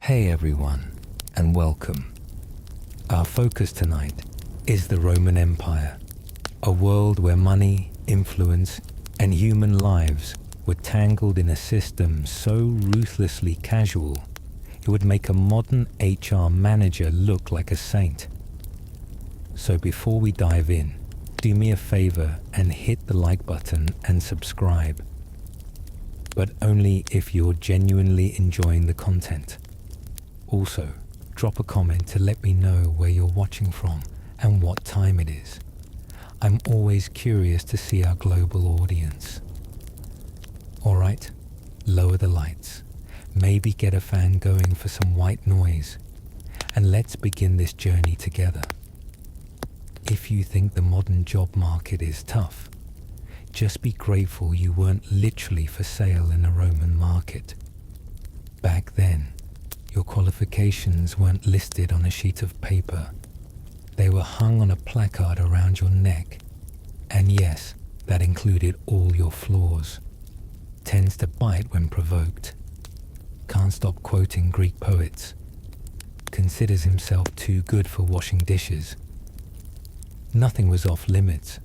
Hey everyone, and welcome. Our focus tonight is the Roman Empire, a world where money, influence, and human lives were tangled in a system so ruthlessly casual it would make a modern HR manager look like a saint. So before we dive in, do me a favor and hit the like button and subscribe. But only if you're genuinely enjoying the content. Also, drop a comment to let me know where you're watching from and what time it is. I'm always curious to see our global audience. Alright, lower the lights, maybe get a fan going for some white noise, and let's begin this journey together. If you think the modern job market is tough, just be grateful you weren't literally for sale in a Roman market. Back then, your qualifications weren't listed on a sheet of paper. They were hung on a placard around your neck. And yes, that included all your flaws. Tends to bite when provoked. Can't stop quoting Greek poets. Considers himself too good for washing dishes. Nothing was off limits.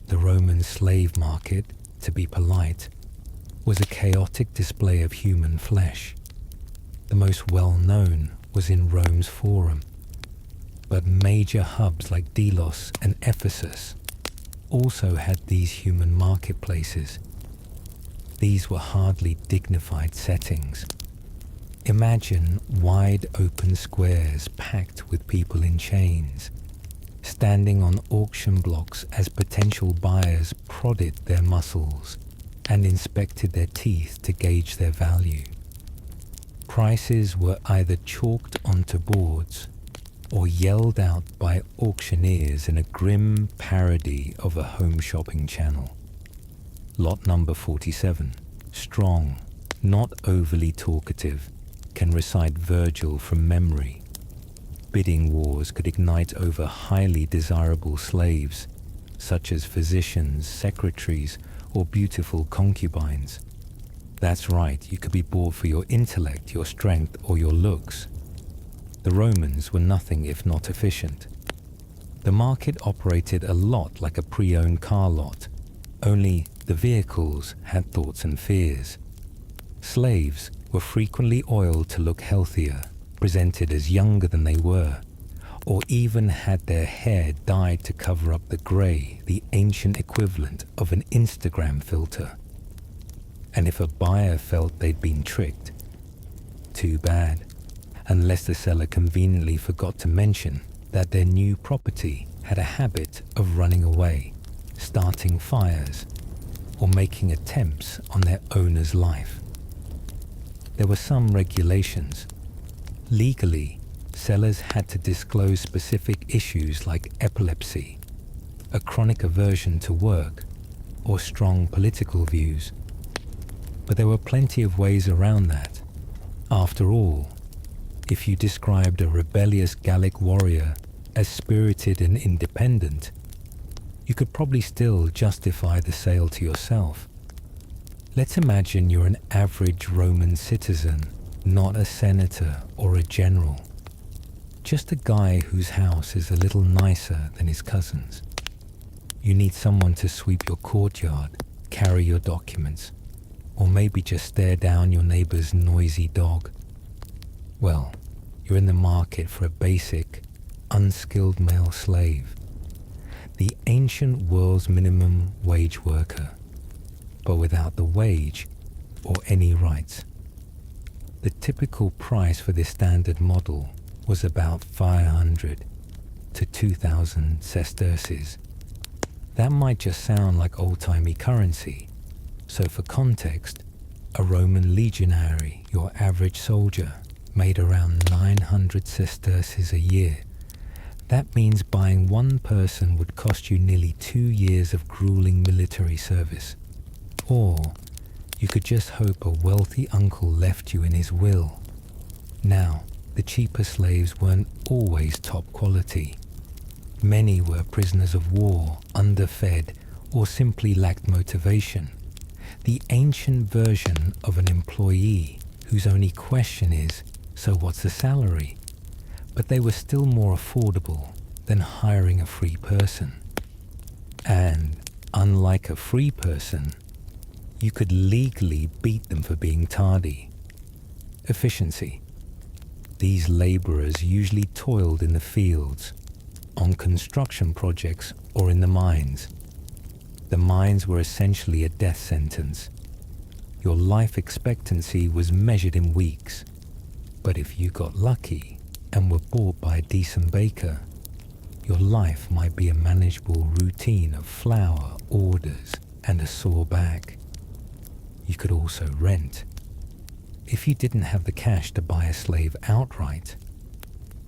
The Roman slave market, to be polite, was a chaotic display of human flesh. The most well-known was in Rome's Forum, but major hubs like Delos and Ephesus also had these human marketplaces. These were hardly dignified settings. Imagine wide open squares packed with people in chains, standing on auction blocks as potential buyers prodded their muscles and inspected their teeth to gauge their value. Prices were either chalked onto boards or yelled out by auctioneers in a grim parody of a home shopping channel. Lot number 47, strong, not overly talkative, can recite Virgil from memory. Bidding wars could ignite over highly desirable slaves, such as physicians, secretaries, or beautiful concubines. That's right, you could be bought for your intellect, your strength, or your looks. The Romans were nothing if not efficient. The market operated a lot like a pre-owned car lot, only the vehicles had thoughts and fears. Slaves were frequently oiled to look healthier, presented as younger than they were, or even had their hair dyed to cover up the grey, the ancient equivalent of an Instagram filter. And if a buyer felt they'd been tricked, too bad, unless the seller conveniently forgot to mention that their new property had a habit of running away, starting fires, or making attempts on their owner's life. There were some regulations. Legally, sellers had to disclose specific issues like epilepsy, a chronic aversion to work, or strong political views. But there were plenty of ways around that. After all, if you described a rebellious Gallic warrior as spirited and independent, you could probably still justify the sale to yourself. Let's imagine you're an average Roman citizen, not a senator or a general. Just a guy whose house is a little nicer than his cousin's. You need someone to sweep your courtyard, carry your documents, or maybe just stare down your neighbor's noisy dog. Well, you're in the market for a basic, unskilled male slave, the ancient world's minimum wage worker, but without the wage or any rights. The typical price for this standard model was about 500 to 2,000 sesterces. That might just sound like old-timey currency. So for context, a Roman legionary, your average soldier, made around 900 sesterces a year. That means buying one person would cost you nearly 2 years of grueling military service. Or you could just hope a wealthy uncle left you in his will. Now, the cheaper slaves weren't always top quality. Many were prisoners of war, underfed, or simply lacked motivation. The ancient version of an employee whose only question is, So what's the salary? But they were still more affordable than hiring a free person. And unlike a free person, you could legally beat them for being tardy. Efficiency. These laborers usually toiled in the fields, on construction projects, or in the mines. The mines were essentially a death sentence. Your life expectancy was measured in weeks. But if you got lucky and were bought by a decent baker, your life might be a manageable routine of flour, orders, and a sore back. You could also rent. If you didn't have the cash to buy a slave outright,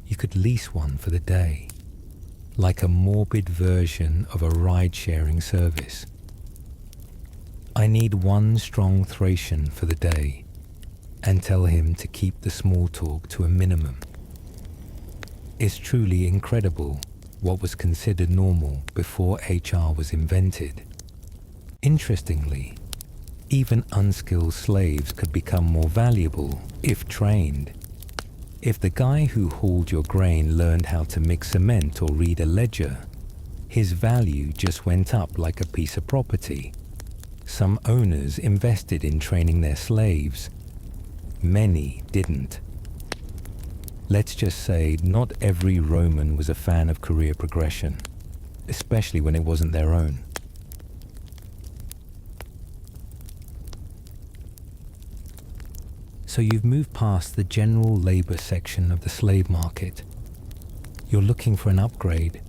you could lease one for the day, like a morbid version of a ride-sharing service. I need one strong Thracian for the day, and tell him to keep the small talk to a minimum. It's truly incredible what was considered normal before HR was invented. Interestingly, even unskilled slaves could become more valuable if trained. If the guy who hauled your grain learned how to mix cement or read a ledger, his value just went up like a piece of property. Some owners invested in training their slaves. Many didn't. Let's just say not every Roman was a fan of career progression, especially when it wasn't their own. So you've moved past the general labor section of the slave market. You're looking for an upgrade.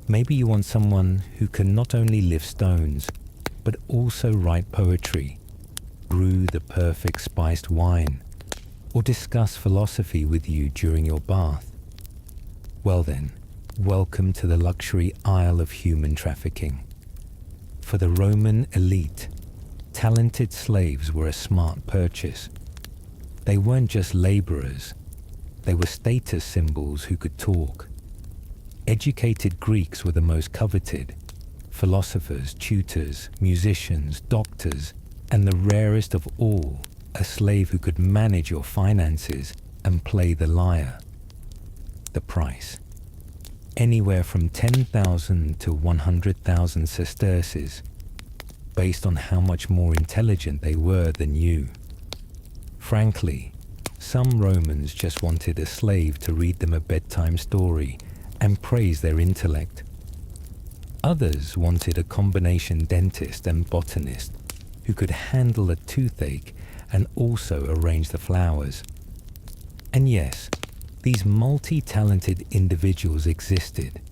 Maybe you want someone who can not only lift stones, but also write poetry, brew the perfect spiced wine, or discuss philosophy with you during your bath. Well then, welcome to the luxury aisle of human trafficking. For the Roman elite, talented slaves were a smart purchase. They weren't just laborers, they were status symbols who could talk. Educated Greeks were the most coveted. Philosophers, tutors, musicians, doctors, and the rarest of all, a slave who could manage your finances and play the lyre. The price. Anywhere from 10,000 to 100,000 sesterces, based on how much more intelligent they were than you. Frankly, some Romans just wanted a slave to read them a bedtime story and praise their intellect. Others wanted a combination dentist and botanist who could handle a toothache and also arrange the flowers. And yes, these multi-talented individuals existed,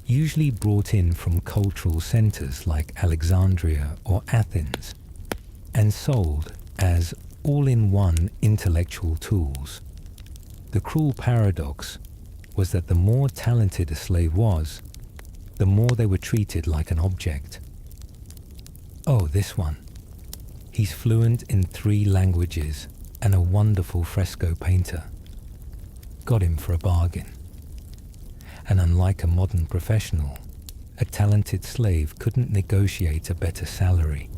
usually brought in from cultural centers like Alexandria or Athens, and sold as all-in-one intellectual tools. The cruel paradox was that the more talented a slave was, the more they were treated like an object. Oh, this one. He's fluent in 3 languages and a wonderful fresco painter. Got him for a bargain. And unlike a modern professional, a talented slave couldn't negotiate a better salary.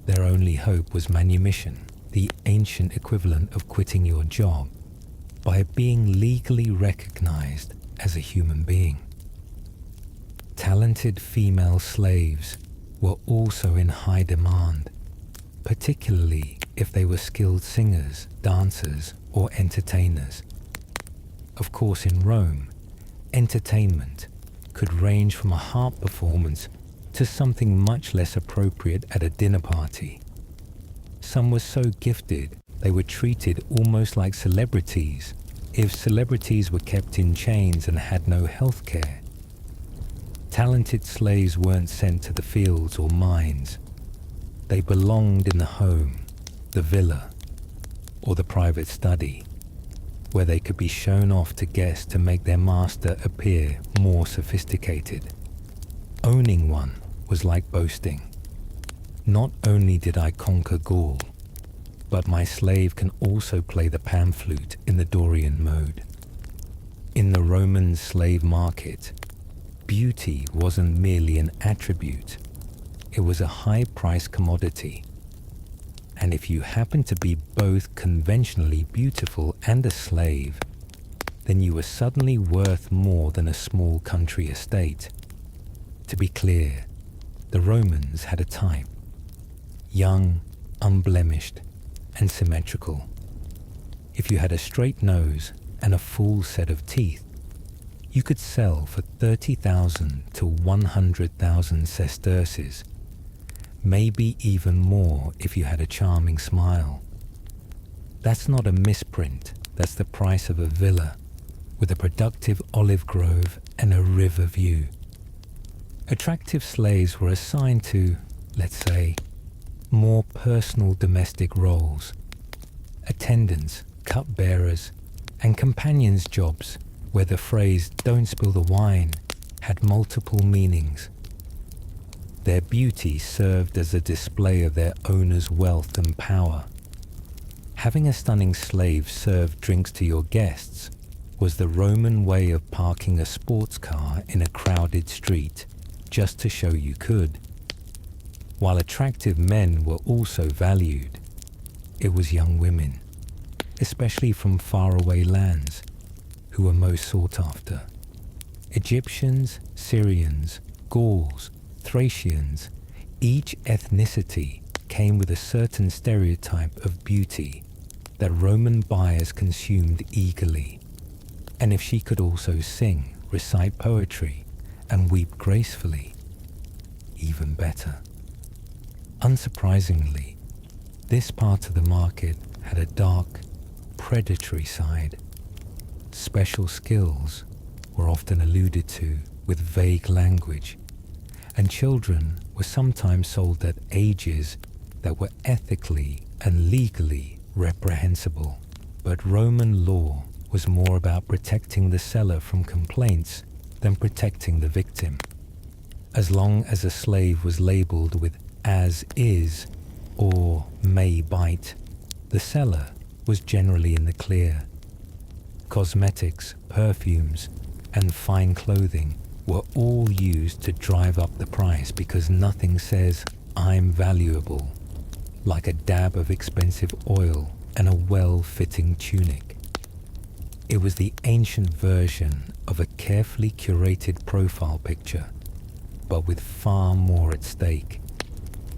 Their only hope was manumission, the ancient equivalent of quitting your job, by being legally recognized as a human being. Talented female slaves were also in high demand, particularly if they were skilled singers, dancers, or entertainers. Of course, in Rome, entertainment could range from a harp performance to something much less appropriate at a dinner party. Some were so gifted they were treated almost like celebrities if celebrities were kept in chains and had no health care. Talented slaves weren't sent to the fields or mines. They belonged in the home, the villa, or the private study, where they could be shown off to guests to make their master appear more sophisticated. Owning one was like boasting. Not only did I conquer Gaul, but my slave can also play the pan flute in the Dorian mode. In the Roman slave market, beauty wasn't merely an attribute, it was a high-priced commodity. And if you happened to be both conventionally beautiful and a slave, then you were suddenly worth more than a small country estate. To be clear, the Romans had a type: young, unblemished, and symmetrical. If you had a straight nose and a full set of teeth, you could sell for 30,000 to 100,000 sesterces, maybe even more if you had a charming smile. That's not a misprint, that's the price of a villa with a productive olive grove and a river view. Attractive slaves were assigned to, let's say, more personal domestic roles: attendants, cupbearers, and companions' jobs where the phrase "don't spill the wine" had multiple meanings. Their beauty served as a display of their owner's wealth and power. Having a stunning slave serve drinks to your guests was the Roman way of parking a sports car in a crowded street just to show you could. While attractive men were also valued, it was young women, especially from faraway lands, who were most sought after. Egyptians, Syrians, Gauls, Thracians, each ethnicity came with a certain stereotype of beauty that Roman buyers consumed eagerly. And if she could also sing, recite poetry, and weep gracefully, even better. Unsurprisingly, this part of the market had a dark, predatory side. Special skills were often alluded to with vague language, and children were sometimes sold at ages that were ethically and legally reprehensible. But Roman law was more about protecting the seller from complaints than protecting the victim. As long as a slave was labeled with "as is" or "may bite," the seller was generally in the clear. Cosmetics, perfumes, and fine clothing were all used to drive up the price because nothing says "I'm valuable" like a dab of expensive oil and a well-fitting tunic. It was the ancient version of a carefully curated profile picture, but with far more at stake.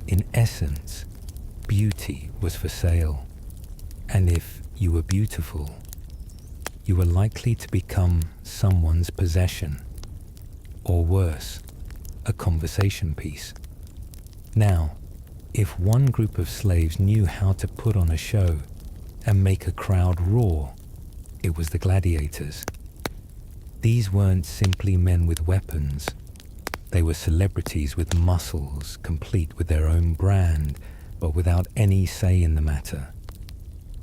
In essence, beauty was for sale, and if you were beautiful, you were likely to become someone's possession, or worse, a conversation piece. Now, if one group of slaves knew how to put on a show and make a crowd roar, it was the gladiators. These weren't simply men with weapons. They were celebrities with muscles, complete with their own brand, but without any say in the matter.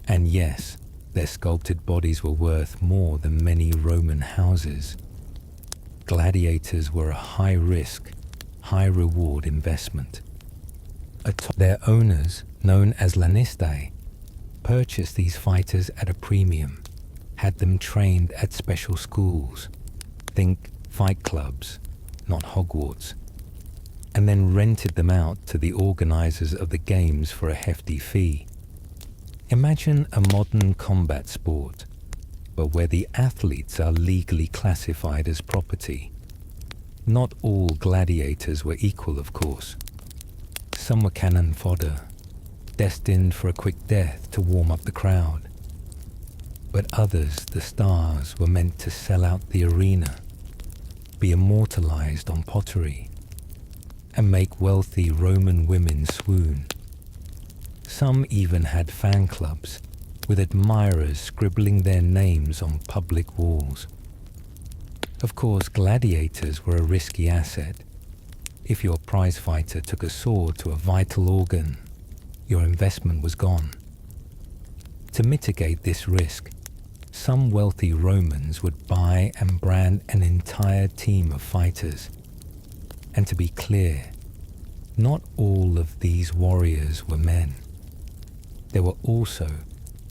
And yes, their sculpted bodies were worth more than many Roman houses. Gladiators were a high-risk, high-reward investment. Their owners, known as lanistae, purchased these fighters at a premium, had them trained at special schools, think fight clubs, not Hogwarts, and then rented them out to the organizers of the games for a hefty fee. Imagine a modern combat sport, but where the athletes are legally classified as property. Not all gladiators were equal, of course. Some were cannon fodder, destined for a quick death to warm up the crowd. But others, the stars, were meant to sell out the arena, be immortalized on pottery, and make wealthy Roman women swoon. Some even had fan clubs, with admirers scribbling their names on public walls. Of course, gladiators were a risky asset. If your prize fighter took a sword to a vital organ, your investment was gone. To mitigate this risk, some wealthy Romans would buy and brand an entire team of fighters. And to be clear, not all of these warriors were men. There were also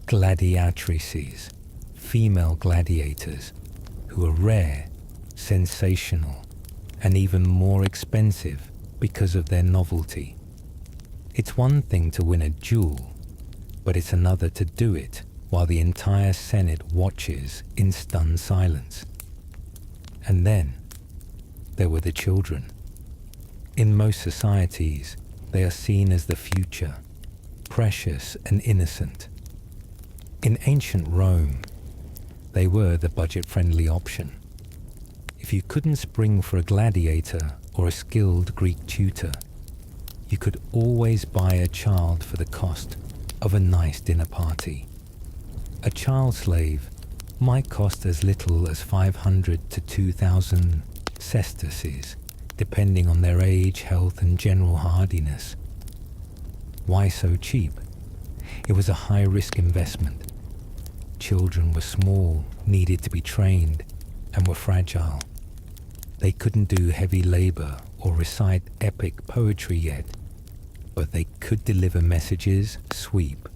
gladiatrices, female gladiators, who were rare, sensational, and even more expensive because of their novelty. It's one thing to win a duel, but it's another to do it while the entire Senate watches in stunned silence. And then there were the children. In most societies, they are seen as the future, precious and innocent. In ancient Rome, they were the budget-friendly option. If you couldn't spring for a gladiator or a skilled Greek tutor, you could always buy a child for the cost of a nice dinner party. A child slave might cost as little as 500 to 2,000 sesterces, depending on their age, health, and general hardiness. Why so cheap? It was a high-risk investment. Children were small, needed to be trained, and were fragile. They couldn't do heavy labor or recite epic poetry yet, but they could deliver messages, sweep,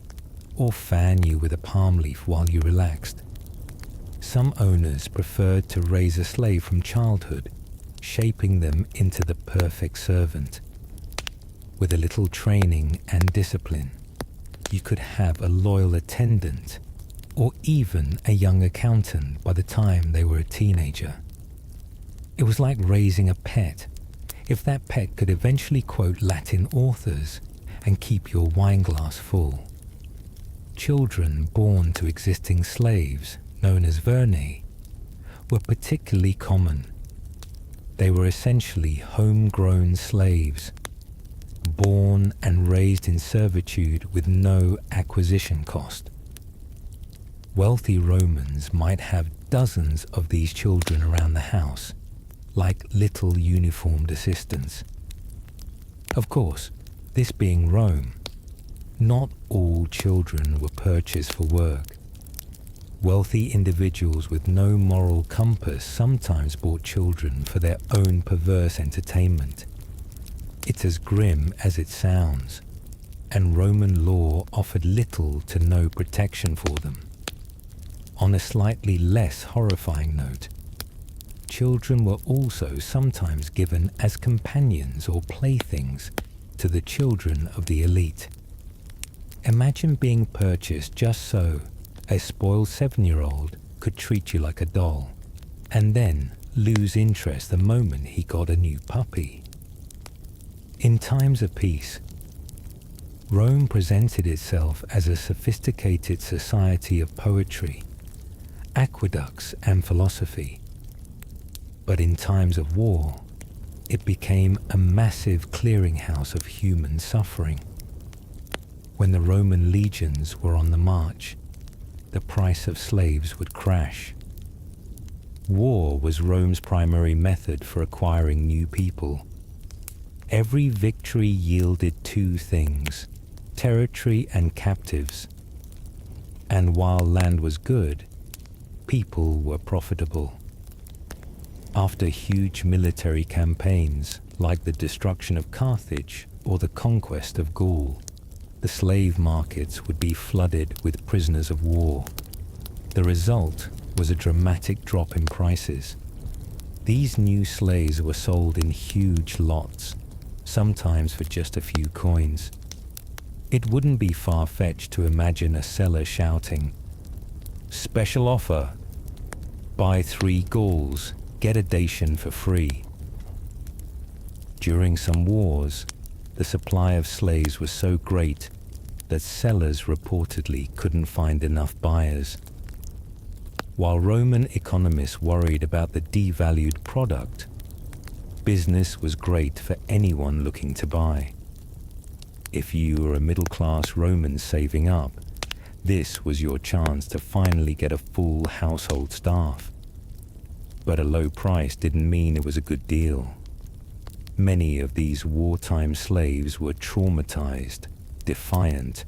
or fan you with a palm leaf while you relaxed. Some owners preferred to raise a slave from childhood, shaping them into the perfect servant. With a little training and discipline, you could have a loyal attendant or even a young accountant by the time they were a teenager. It was like raising a pet. If that pet could eventually quote Latin authors and keep your wineglass full. Children born to existing slaves, known as vernae, were particularly common. They were essentially homegrown slaves, born and raised in servitude with no acquisition cost. Wealthy Romans might have dozens of these children around the house, like little uniformed assistants. Of course, this being Rome, not all children were purchased for work. Wealthy individuals with no moral compass sometimes bought children for their own perverse entertainment. It's as grim as it sounds, and Roman law offered little to no protection for them. On a slightly less horrifying note, children were also sometimes given as companions or playthings to the children of the elite. Imagine being purchased just so a spoiled 7-year-old could treat you like a doll, and then lose interest the moment he got a new puppy. In times of peace, Rome presented itself as a sophisticated society of poetry, aqueducts, and philosophy. But in times of war, it became a massive clearinghouse of human suffering. When the Roman legions were on the march, the price of slaves would crash. War was Rome's primary method for acquiring new people. Every victory yielded two things: territory and captives. And while land was good, people were profitable. After huge military campaigns, like the destruction of Carthage or the conquest of Gaul, the slave markets would be flooded with prisoners of war. The result was a dramatic drop in prices. These new slaves were sold in huge lots, sometimes for just a few coins. It wouldn't be far-fetched to imagine a seller shouting, "Special offer! Buy 3 Gauls, get a Dacian for free." During some wars, the supply of slaves was so great that sellers reportedly couldn't find enough buyers. While Roman economists worried about the devalued product, business was great for anyone looking to buy. If you were a middle-class Roman saving up, this was your chance to finally get a full household staff. But a low price didn't mean it was a good deal. Many of these wartime slaves were traumatized, defiant,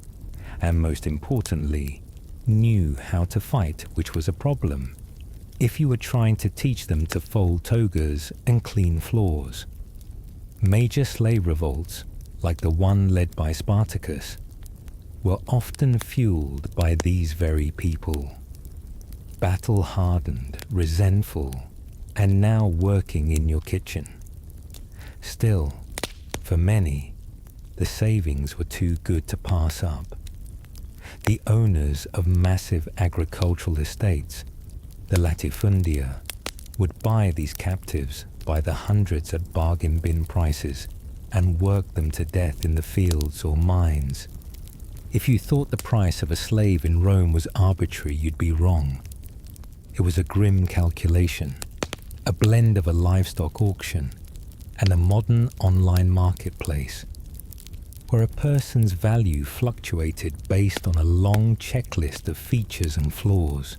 and most importantly, knew how to fight, which was a problem if you were trying to teach them to fold togas and clean floors. Major slave revolts, like the one led by Spartacus, were often fueled by these very people. Battle-hardened, resentful, and now working in your kitchen. Still, for many, the savings were too good to pass up. The owners of massive agricultural estates, the latifundia, would buy these captives by the hundreds at bargain bin prices and work them to death in the fields or mines. If you thought the price of a slave in Rome was arbitrary, you'd be wrong. It was a grim calculation, a blend of a livestock auction and a modern online marketplace, where a person's value fluctuated based on a long checklist of features and flaws.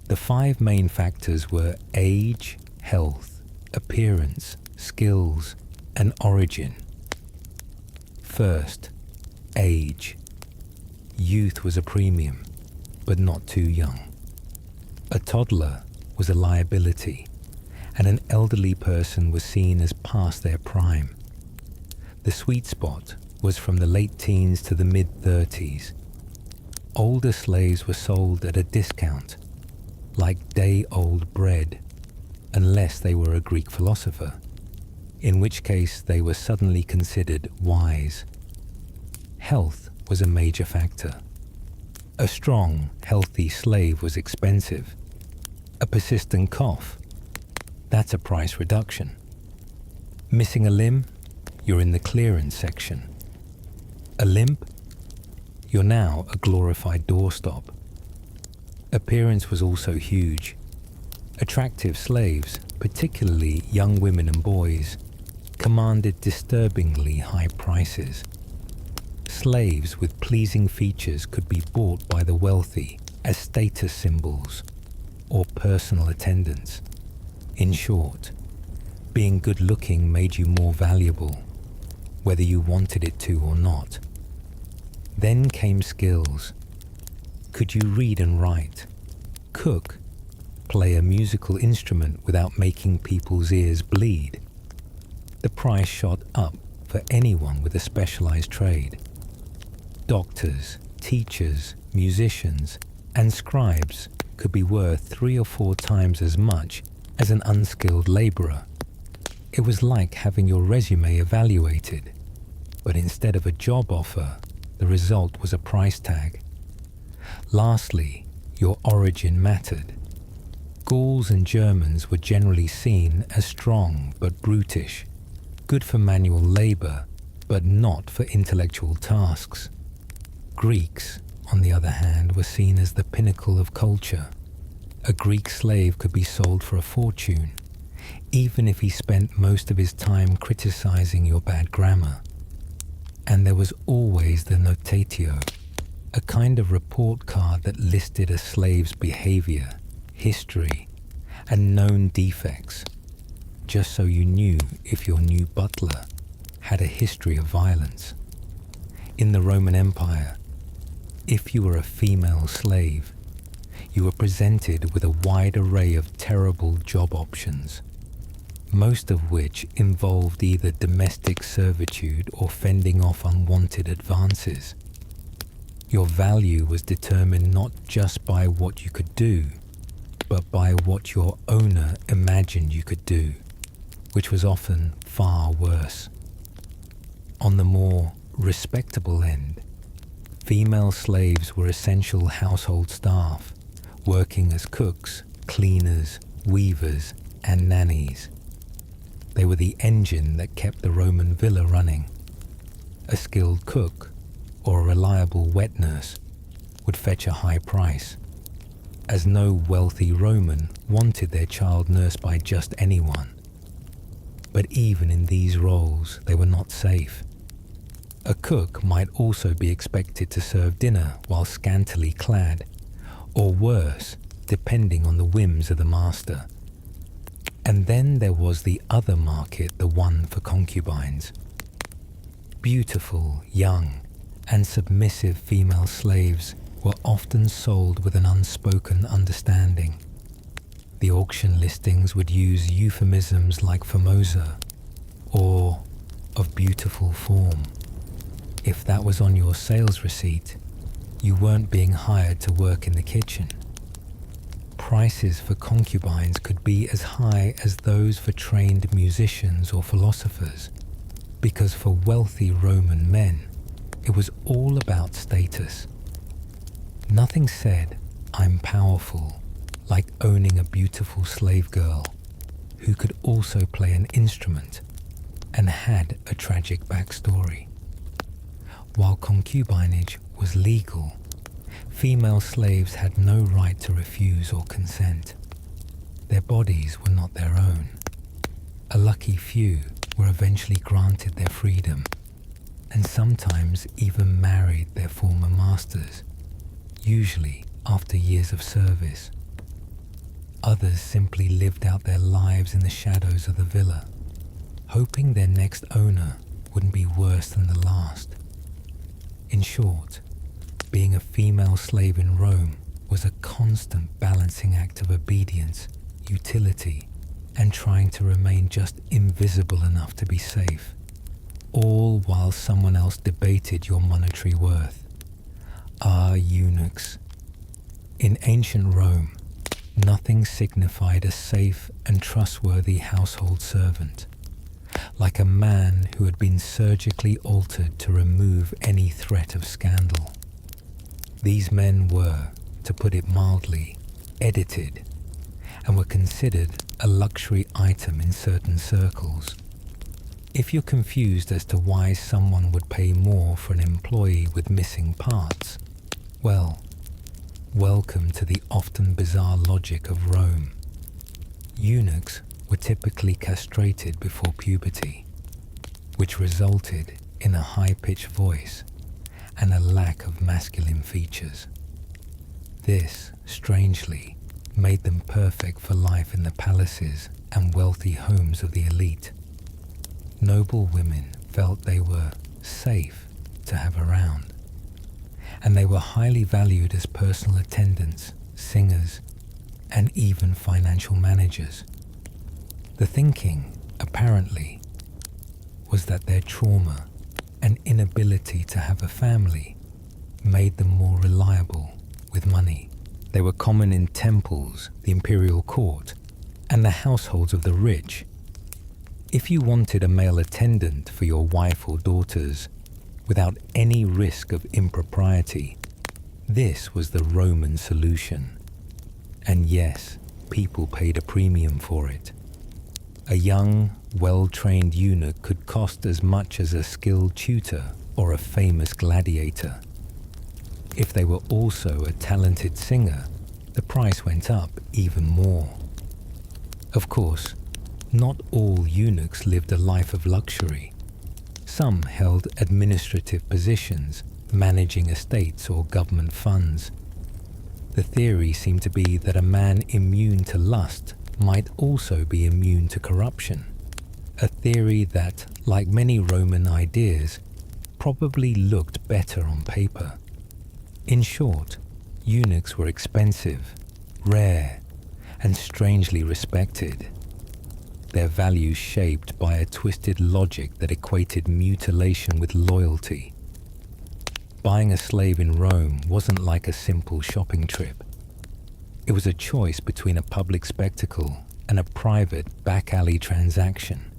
The 5 main factors were age, health, appearance, skills, and origin. First, age. Youth was a premium, but not too young. A toddler was a liability, and an elderly person was seen as past their prime. The sweet spot was from the late teens to the mid-30s. Older slaves were sold at a discount, like day-old bread, unless they were a Greek philosopher, in which case they were suddenly considered wise. Health was a major factor. A strong, healthy slave was expensive. A persistent cough, that's a price reduction. Missing a limb, you're in the clearance section. A limp, you're now a glorified doorstop. Appearance was also huge. Attractive slaves, particularly young women and boys, commanded disturbingly high prices. Slaves with pleasing features could be bought by the wealthy as status symbols or personal attendants. In short, being good-looking made you more valuable, whether you wanted it to or not. Then came skills. Could you read and write, cook, play a musical instrument without making people's ears bleed? The price shot up for anyone with a specialized trade. Doctors, teachers, musicians, and scribes could be worth 3 or 4 times as much as an unskilled laborer. It was like having your resume evaluated, but instead of a job offer, the result was a price tag. Lastly, your origin mattered. Gauls and Germans were generally seen as strong but brutish, good for manual labor, but not for intellectual tasks. Greeks, on the other hand, were seen as the pinnacle of culture. A Greek slave could be sold for a fortune, even if he spent most of his time criticizing your bad grammar. And there was always the notatio, a kind of report card that listed a slave's behavior, history, and known defects, just so you knew if your new butler had a history of violence. In the Roman Empire, if you were a female slave, you were presented with a wide array of terrible job options, most of which involved either domestic servitude or fending off unwanted advances. Your value was determined not just by what you could do, but by what your owner imagined you could do, which was often far worse. On the more respectable end, female slaves were essential household staff, working as cooks, cleaners, weavers, and nannies. They were the engine that kept the Roman villa running. A skilled cook or a reliable wet nurse would fetch a high price, as no wealthy Roman wanted their child nursed by just anyone. But even in these roles, they were not safe. A cook might also be expected to serve dinner while scantily clad, or worse, depending on the whims of the master. And then there was the other market, the one for concubines. Beautiful, young, and submissive female slaves were often sold with an unspoken understanding. The auction listings would use euphemisms like famosa or of beautiful form. If that was on your sales receipt, you weren't being hired to work in the kitchen. Prices for concubines could be as high as those for trained musicians or philosophers, because for wealthy Roman men, it was all about status. Nothing said, "I'm powerful," like owning a beautiful slave girl who could also play an instrument and had a tragic backstory. While concubinage was legal, female slaves had no right to refuse or consent. Their bodies were not their own. A lucky few were eventually granted their freedom, and sometimes even married their former masters, usually after years of service. Others simply lived out their lives in the shadows of the villa, hoping their next owner wouldn't be worse than the last. In short, being a female slave in Rome was a constant balancing act of obedience, utility, and trying to remain just invisible enough to be safe, all while someone else debated your monetary worth. Eunuchs. In ancient Rome, nothing signified a safe and trustworthy household servant, like a man who had been surgically altered to remove any threat of scandal. These men were, to put it mildly, edited, and were considered a luxury item in certain circles. If you're confused as to why someone would pay more for an employee with missing parts, well, welcome to the often bizarre logic of Rome. Eunuchs were typically castrated before puberty, which resulted in a high-pitched voice and a lack of masculine features. This, strangely, made them perfect for life in the palaces and wealthy homes of the elite. Noble women felt they were safe to have around, and they were highly valued as personal attendants, singers, and even financial managers. The thinking, apparently, was that their trauma and inability to have a family made them more reliable with money. They were common in temples, the imperial court, and the households of the rich. If you wanted a male attendant for your wife or daughters without any risk of impropriety, this was the Roman solution. And yes, people paid a premium for it. A young, well-trained eunuch could cost as much as a skilled tutor or a famous gladiator. If they were also a talented singer, the price went up even more. Of course, not all eunuchs lived a life of luxury. Some held administrative positions, managing estates or government funds. The theory seemed to be that a man immune to lust might also be immune to corruption, a theory that, like many Roman ideas, probably looked better on paper. In short, eunuchs were expensive, rare, and strangely respected. Their values shaped by a twisted logic that equated mutilation with loyalty. Buying a slave in Rome wasn't like a simple shopping trip. It was a choice between a public spectacle and a private back-alley transaction,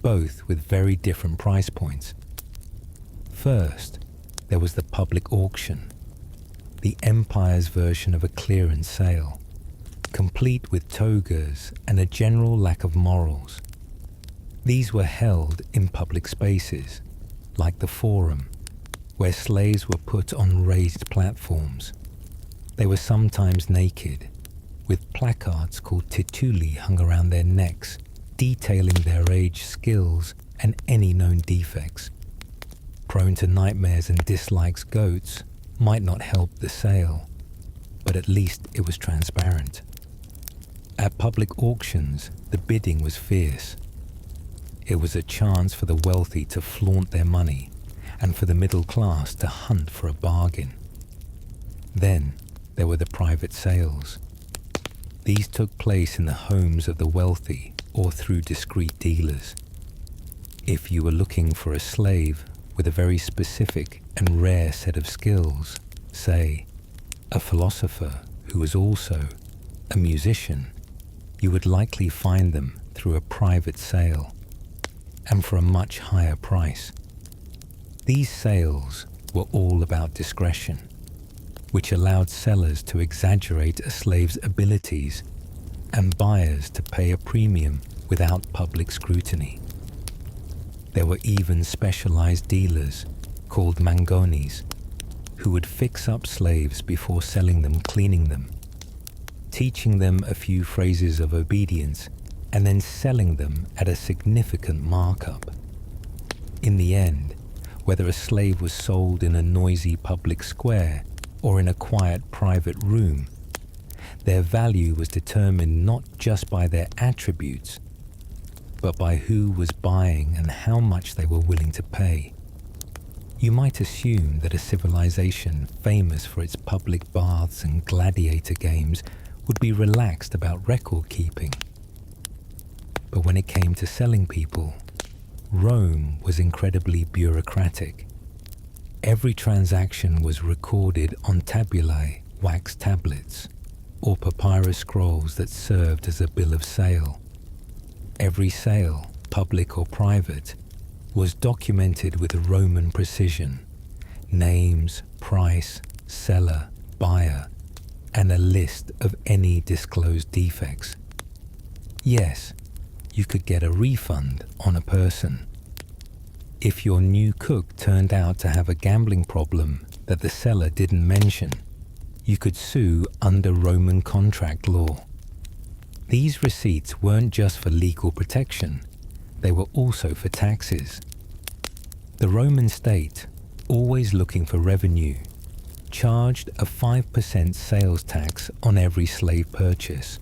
both with very different price points. First, there was the public auction, the empire's version of a clearance sale, complete with togas and a general lack of morals. These were held in public spaces, like the Forum, where slaves were put on raised platforms. They were sometimes naked, with placards called tituli hung around their necks, detailing their age, skills, and any known defects. Prone to nightmares and dislikes, goats might not help the sale, but at least it was transparent. At public auctions, the bidding was fierce. It was a chance for the wealthy to flaunt their money and for the middle class to hunt for a bargain. Then there were the private sales. These took place in the homes of the wealthy or through discreet dealers. If you were looking for a slave with a very specific and rare set of skills, say, a philosopher who was also a musician, you would likely find them through a private sale, and for a much higher price. These sales were all about discretion. which allowed sellers to exaggerate a slave's abilities and buyers to pay a premium without public scrutiny. There were even specialized dealers, called mangonis, who would fix up slaves before selling them, cleaning them, teaching them a few phrases of obedience, and then selling them at a significant markup. In the end, whether a slave was sold in a noisy public square or in a quiet private room, their value was determined not just by their attributes, but by who was buying and how much they were willing to pay. You might assume that a civilization famous for its public baths and gladiator games would be relaxed about record keeping. But when it came to selling people, Rome was incredibly bureaucratic. Every transaction was recorded on tabulae, wax tablets, or papyrus scrolls that served as a bill of sale. Every sale, public or private, was documented with Roman precision: names, price, seller, buyer, and a list of any disclosed defects. Yes, you could get a refund on a person. If your new cook turned out to have a gambling problem that the seller didn't mention, you could sue under Roman contract law. These receipts weren't just for legal protection, they were also for taxes. The Roman state, always looking for revenue, charged a 5% sales tax on every slave purchase.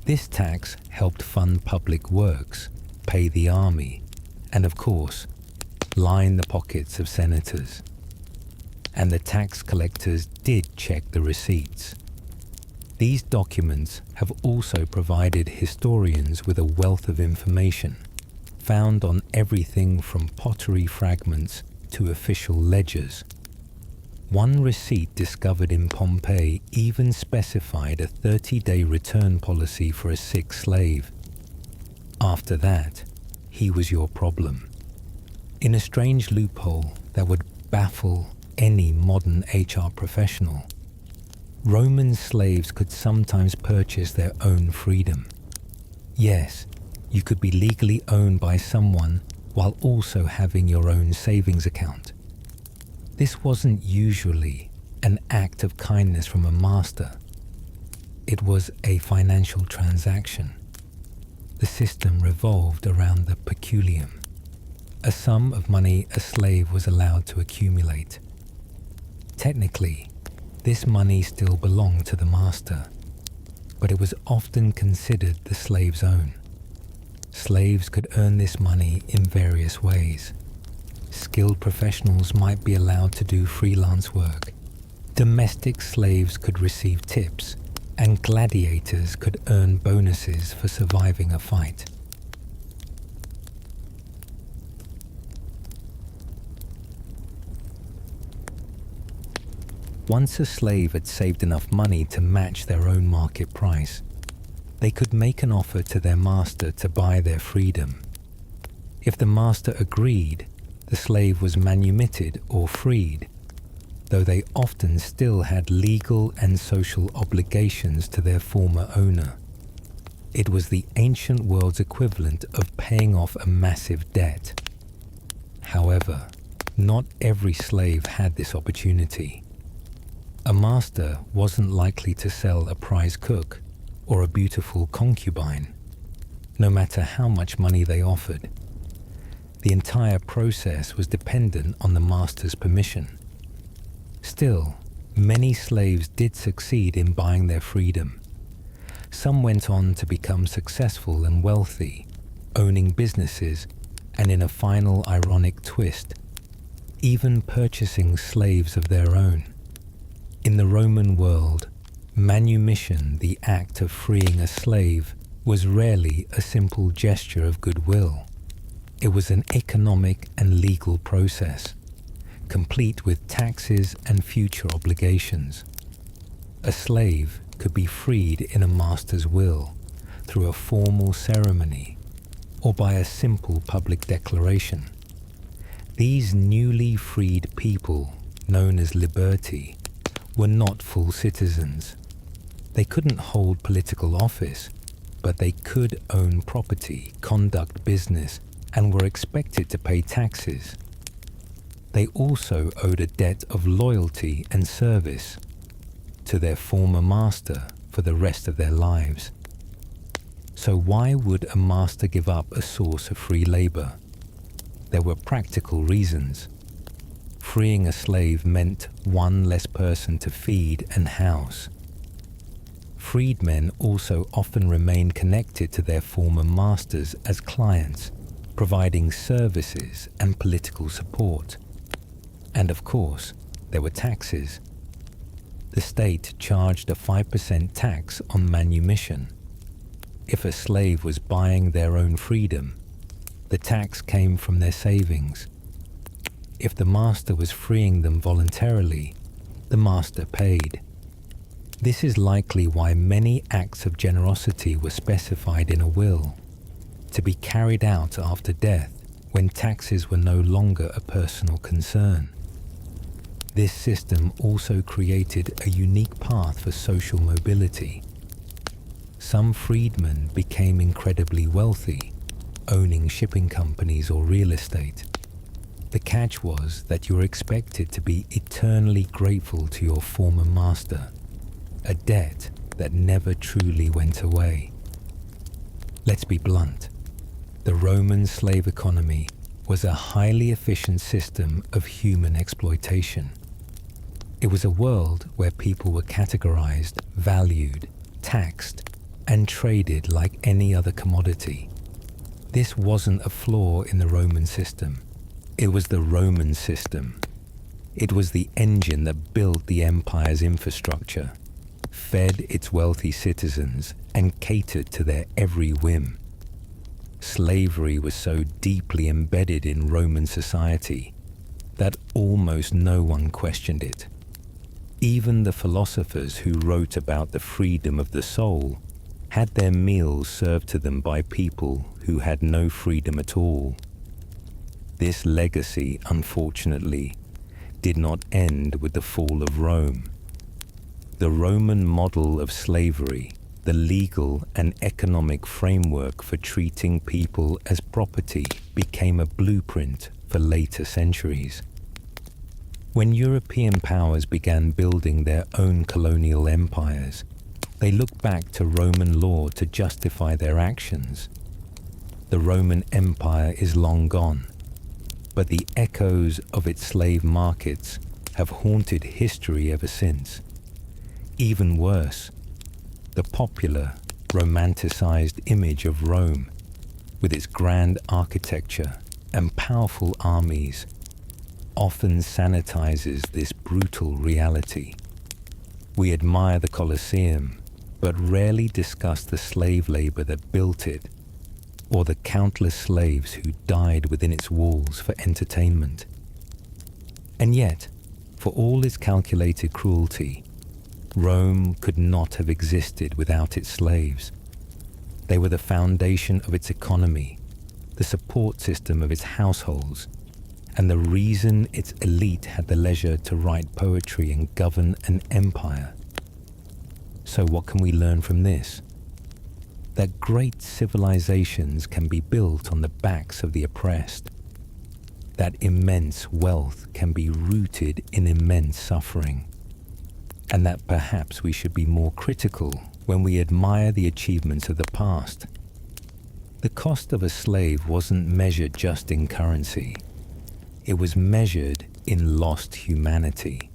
This tax helped fund public works, pay the army, and of course, line the pockets of senators. And the tax collectors did check the receipts. These documents have also provided historians with a wealth of information, found on everything from pottery fragments to official ledgers. One receipt discovered in Pompeii even specified a 30-day return policy for a sick slave. After that, he was your problem. In a strange loophole that would baffle any modern HR professional, Roman slaves could sometimes purchase their own freedom. Yes, you could be legally owned by someone while also having your own savings account. This wasn't usually an act of kindness from a master. It was a financial transaction. The system revolved around the peculium, a sum of money a slave was allowed to accumulate. Technically, this money still belonged to the master, but it was often considered the slave's own. Slaves could earn this money in various ways. Skilled professionals might be allowed to do freelance work. Domestic slaves could receive tips, and gladiators could earn bonuses for surviving a fight. Once a slave had saved enough money to match their own market price, they could make an offer to their master to buy their freedom. If the master agreed, the slave was manumitted or freed, though they often still had legal and social obligations to their former owner. It was the ancient world's equivalent of paying off a massive debt. However, not every slave had this opportunity. A master wasn't likely to sell a prize cook or a beautiful concubine, no matter how much money they offered. The entire process was dependent on the master's permission. Still, many slaves did succeed in buying their freedom. Some went on to become successful and wealthy, owning businesses, and in a final ironic twist, even purchasing slaves of their own. In the Roman world, manumission, the act of freeing a slave, was rarely a simple gesture of goodwill. It was an economic and legal process, complete with taxes and future obligations. A slave could be freed in a master's will, through a formal ceremony, or by a simple public declaration. These newly freed people, known as liberti, were not full citizens. They couldn't hold political office, but they could own property, conduct business, and were expected to pay taxes. They also owed a debt of loyalty and service to their former master for the rest of their lives. So why would a master give up a source of free labor? There were practical reasons. Freeing a slave meant one less person to feed and house. Freedmen also often remained connected to their former masters as clients, providing services and political support. And of course, there were taxes. The state charged a 5% tax on manumission. If a slave was buying their own freedom, the tax came from their savings. If the master was freeing them voluntarily, the master paid. This is likely why many acts of generosity were specified in a will, to be carried out after death when taxes were no longer a personal concern. This system also created a unique path for social mobility. Some freedmen became incredibly wealthy, owning shipping companies or real estate. The catch was that you were expected to be eternally grateful to your former master, a debt that never truly went away. Let's be blunt. The Roman slave economy was a highly efficient system of human exploitation. It was a world where people were categorized, valued, taxed, and traded like any other commodity. This wasn't a flaw in the Roman system. It was the Roman system. It was the engine that built the empire's infrastructure, fed its wealthy citizens, and catered to their every whim. Slavery was so deeply embedded in Roman society that almost no one questioned it. Even the philosophers who wrote about the freedom of the soul had their meals served to them by people who had no freedom at all. This legacy, unfortunately, did not end with the fall of Rome. The Roman model of slavery, the legal and economic framework for treating people as property, became a blueprint for later centuries. When European powers began building their own colonial empires, they looked back to Roman law to justify their actions. The Roman Empire is long gone, but the echoes of its slave markets have haunted history ever since. Even worse, the popular, romanticized image of Rome, with its grand architecture and powerful armies, often sanitizes this brutal reality. We admire the Colosseum, but rarely discuss the slave labor that built it, or the countless slaves who died within its walls for entertainment. And yet, for all its calculated cruelty, Rome could not have existed without its slaves. They were the foundation of its economy, the support system of its households, and the reason its elite had the leisure to write poetry and govern an empire. So what can we learn from this? That great civilizations can be built on the backs of the oppressed. That immense wealth can be rooted in immense suffering. And that perhaps we should be more critical when we admire the achievements of the past. The cost of a slave wasn't measured just in currency. It was measured in lost humanity.